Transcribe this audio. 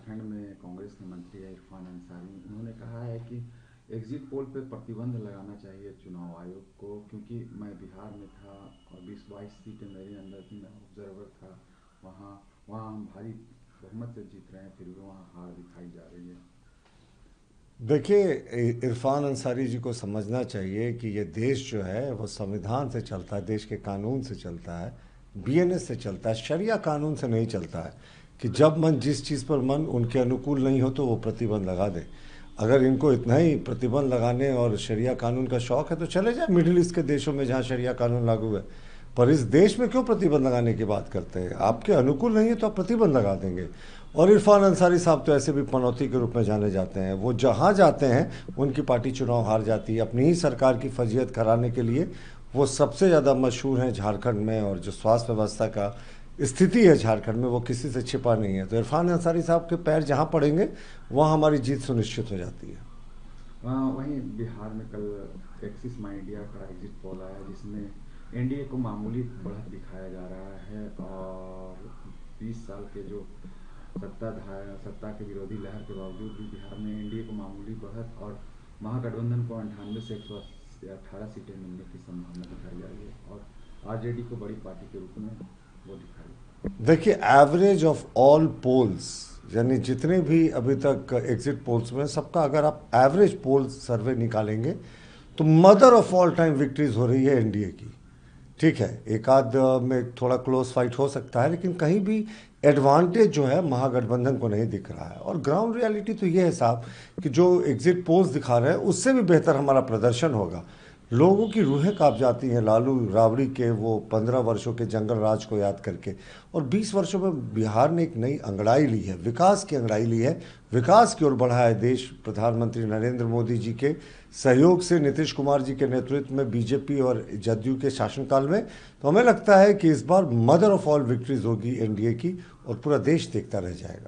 झारखंड में कांग्रेस के मंत्री है इरफान अंसारी, उन्होंने कहा है कि एग्जिट पोल पे प्रतिबंध लगाना चाहिए चुनाव आयोग को, क्योंकि मैं बिहार में था और 20-22 सीटें मेरे अंदर थी, मैं ऑब्जर्वर था वहाँ। वहाँ हम भारी बहुमत से जीत रहे हैं, फिर भी वहाँ हार दिखाई जा रही है। देखिए, इरफान अंसारी जी को समझना चाहिए कि ये देश जो है वो संविधान से चलता है, देश के कानून से चलता है, बीएनएस से चलता है, शरिया कानून से नहीं चलता है कि जब मन जिस चीज़ पर मन उनके अनुकूल नहीं हो तो वो प्रतिबंध लगा दे। अगर इनको इतना ही प्रतिबंध लगाने और शरिया कानून का शौक है तो चले जाए मिडिल ईस्ट के देशों में जहाँ शरिया कानून लागू है। पर इस देश में क्यों प्रतिबंध लगाने की बात करते हैं? आपके अनुकूल नहीं है तो आप प्रतिबंध लगा देंगे। और इरफान अंसारी साहब तो ऐसे भी पनौती के रूप में जाने जाते हैं। वो जहाँ जाते हैं उनकी पार्टी चुनाव हार जाती है। अपनी ही सरकार की फजीहत कराने के लिए वो सबसे ज़्यादा मशहूर हैं झारखंड में। और जो स्वास्थ्य व्यवस्था का स्थिति है झारखंड में वो किसी से छिपा नहीं है। तो इरफान अंसारी साहब के पैर जहाँ पड़ेंगे वहाँ हमारी जीत सुनिश्चित हो जाती है। वहीं बिहार में कल एक्सिस माई इंडिया का एग्जिट पोल आया, जिसमें एनडीए को मामूली बढ़त दिखाया जा रहा है, और 20 साल के जो सत्ता के विरोधी लहर के बावजूद भी बिहार में एनडीए को मामूली बढ़त और महागठबंधन को 98 से 118 सीटें मिलने की संभावना दिखाई जा रही है, और आरजेडी को बड़ी पार्टी के रूप में वो दिखाई। देखिए, एवरेज ऑफ ऑल पोल्स, यानी जितने भी अभी तक एग्जिट पोल्स में, सबका अगर आप एवरेज पोल सर्वे निकालेंगे तो mother of all time victories हो रही है एनडीए की। ठीक है, एक आध में थोड़ा क्लोज फाइट हो सकता है, लेकिन कहीं भी एडवांटेज जो है महागठबंधन को नहीं दिख रहा है। और ग्राउंड रियलिटी तो ये है साहब कि जो एग्जिट पोल्स दिखा रहे हैं उससे भी बेहतर हमारा प्रदर्शन होगा। लोगों की रूहें कांप जाती हैं लालू राबड़ी के वो 15 वर्षों के जंगल राज को याद करके। और 20 वर्षों में बिहार ने एक नई अंगड़ाई ली है, विकास की अंगड़ाई ली है, विकास की ओर बढ़ा है देश। प्रधानमंत्री नरेंद्र मोदी जी के सहयोग से, नीतीश कुमार जी के नेतृत्व में, बीजेपी और जदयू के शासनकाल में, तो हमें लगता है कि इस बार मदर ऑफ ऑल विक्ट्रीज होगी एनडीए की और पूरा देश देखता रह जाएगा।